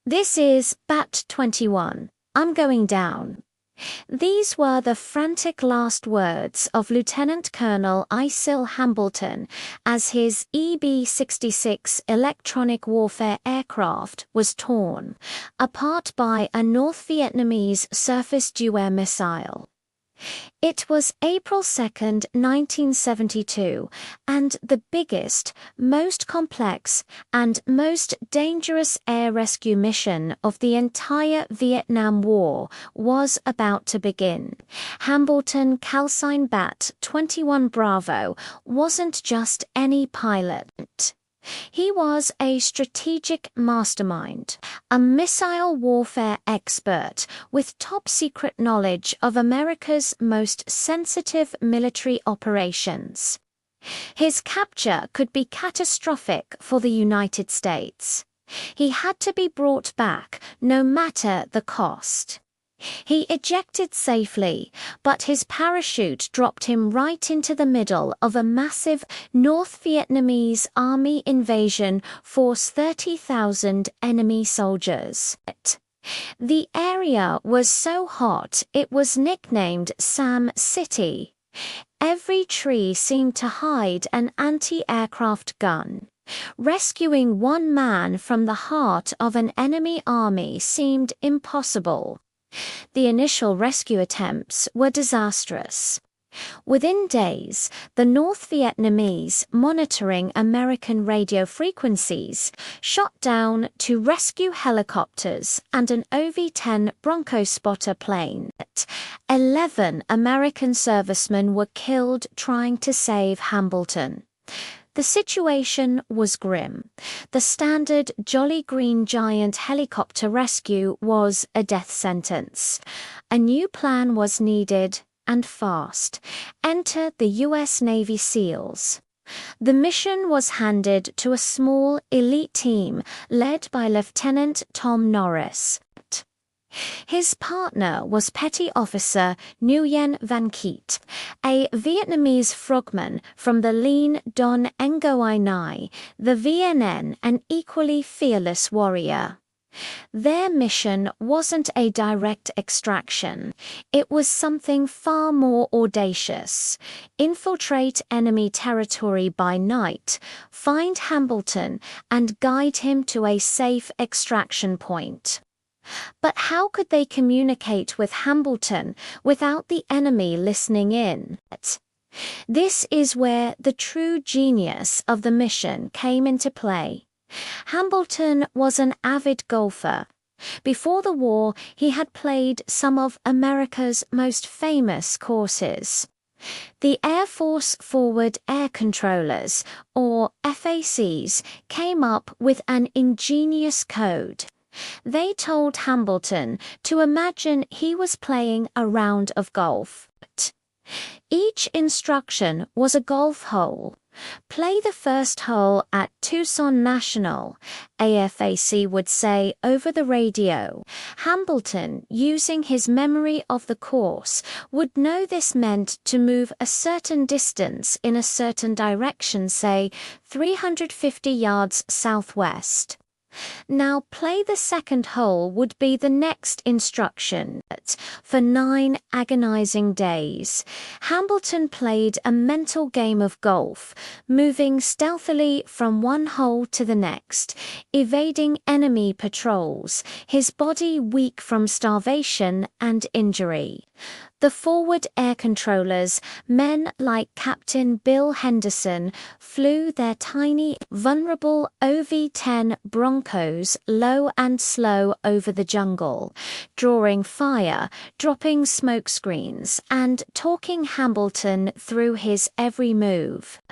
This is Bat 21. I'm going down. These were the frantic last words of Lieutenant Colonel Isil Hambleton as his EB-66 electronic warfare aircraft was torn apart by a North Vietnamese surface-to-air missile. It was April 2nd, 1972, and the biggest, most complex, and most dangerous air rescue mission of the entire Vietnam War was about to begin. Hambleton Calcine Bat 21 Bravo wasn't just any pilot. He was a strategic mastermind, a missile warfare expert with top-secret knowledge of America's most sensitive military operations. His capture could be catastrophic for the United States. He had to be brought back, no matter the cost. He ejected safely, but his parachute dropped him right into the middle of a massive North Vietnamese Army invasion force 30,000 enemy soldiers. The area was so hot it was nicknamed Sam City. Every tree seemed to hide an anti-aircraft gun. Rescuing one man from the heart of an enemy army seemed impossible. The initial rescue attempts were disastrous. Within days, the North Vietnamese, monitoring American radio frequencies, shot down 2 rescue helicopters and an OV-10 Bronco spotter plane. 11 American servicemen were killed trying to save Hambleton. The situation was grim. The standard Jolly Green Giant helicopter rescue was a death sentence. A new plan was needed, and fast. Enter the U.S. Navy SEALs. The mission was handed to a small, elite team led by Lieutenant Tom Norris. His partner was Petty Officer Nguyen Van Kiet, a Vietnamese frogman from the lean Don Ngoai Nai, the VNN, an equally fearless warrior. Their mission wasn't a direct extraction. It was something far more audacious. Infiltrate enemy territory by night, find Hambleton, and guide him to a safe extraction point. But how could they communicate with Hambleton without the enemy listening in? This is where the true genius of the mission came into play. Hambleton was an avid golfer. Before the war, he had played some of America's most famous courses. The Air Force Forward Air Controllers, or FACs, came up with an ingenious code. They told Hambleton to imagine he was playing a round of golf. Each instruction was a golf hole. Play the first hole at Tucson National, AFAC would say over the radio. Hambleton, using his memory of the course, would know this meant to move a certain distance in a certain direction, say 350 yards southwest. Now play the second hole would be the next instruction. For 9 agonizing days, Hambleton played a mental game of golf, moving stealthily from one hole to the next, evading enemy patrols, his body weak from starvation and injury. The forward air controllers, men like Captain Bill Henderson, flew their tiny, vulnerable OV-10 Broncos low and slow over the jungle, drawing fire, dropping smoke screens, and talking Hambleton through his every move.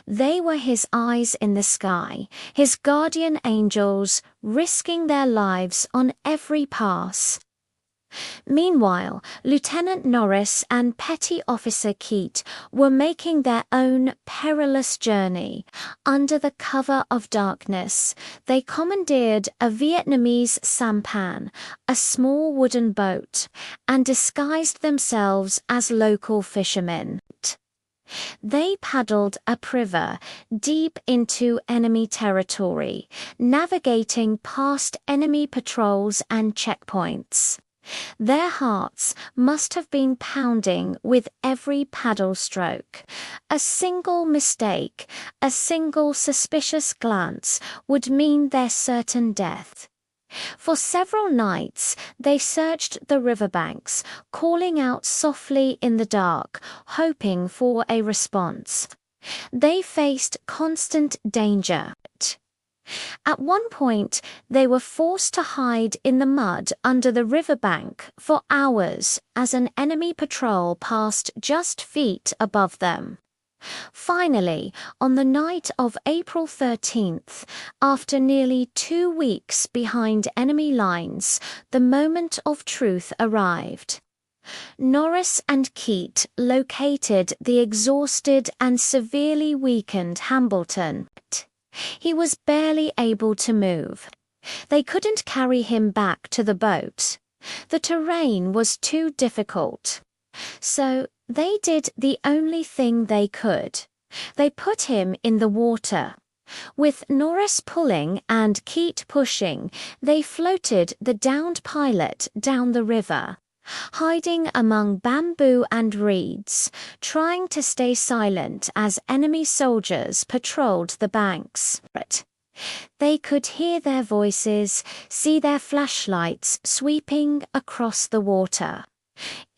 They were his eyes in the sky, his guardian angels, risking their lives on every pass. Meanwhile, Lieutenant Norris and Petty Officer Keat were making their own perilous journey. Under the cover of darkness, they commandeered a Vietnamese sampan, a small wooden boat, and disguised themselves as local fishermen. They paddled upriver, deep into enemy territory, navigating past enemy patrols and checkpoints. Their hearts must have been pounding with every paddle stroke. A single mistake, a single suspicious glance would mean their certain death. For several nights they searched the riverbanks, calling out softly in the dark, hoping for a response. They faced constant danger. At one point, they were forced to hide in the mud under the riverbank for hours as an enemy patrol passed just feet above them. Finally, on the night of April 13th, after nearly 2 weeks behind enemy lines, the moment of truth arrived. Norris and Keat located the exhausted and severely weakened Hambleton. He was barely able to move. They couldn't carry him back to the boat. The terrain was too difficult. So they did the only thing they could. They put him in the water. With Norris pulling and Keat pushing, they floated the downed pilot down the river, hiding among bamboo and reeds, trying to stay silent as enemy soldiers patrolled the banks. They could hear their voices, see their flashlights sweeping across the water.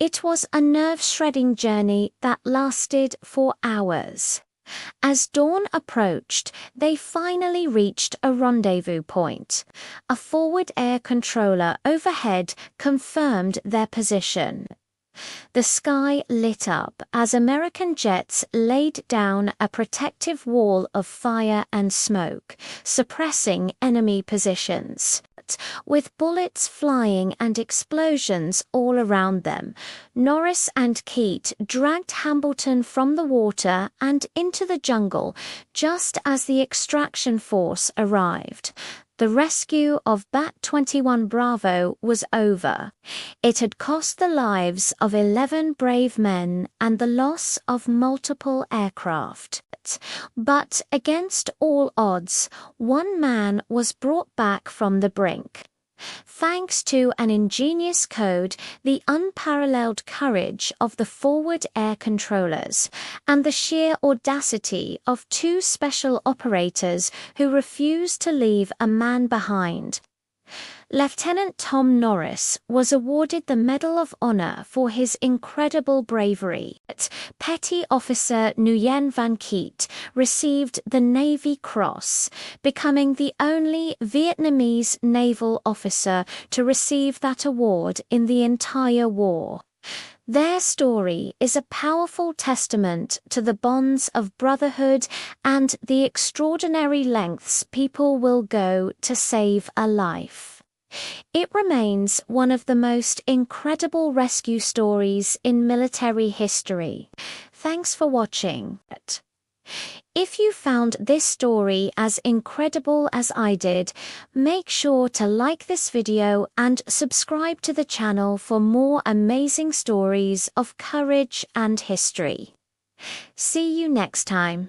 It was a nerve-shredding journey that lasted for hours. As dawn approached, they finally reached a rendezvous point. A forward air controller overhead confirmed their position. The sky lit up as American jets laid down a protective wall of fire and smoke, suppressing enemy positions. With bullets flying and explosions all around them, Norris and Keat dragged Hambleton from the water and into the jungle just as the extraction force arrived. The rescue of Bat-21 Bravo was over. It had cost the lives of 11 brave men and the loss of multiple aircraft. But against all odds, one man was brought back from the brink. Thanks to an ingenious code, the unparalleled courage of the forward air controllers, and the sheer audacity of 2 special operators who refused to leave a man behind. Lieutenant Tom Norris was awarded the Medal of Honor for his incredible bravery. Petty Officer Nguyen Van Keet received the Navy Cross, becoming the only Vietnamese naval officer to receive that award in the entire war. Their story is a powerful testament to the bonds of brotherhood and the extraordinary lengths people will go to save a life. It remains one of the most incredible rescue stories in military history. Thanks for watching. If you found this story as incredible as I did, make sure to like this video and subscribe to the channel for more amazing stories of courage and history. See you next time.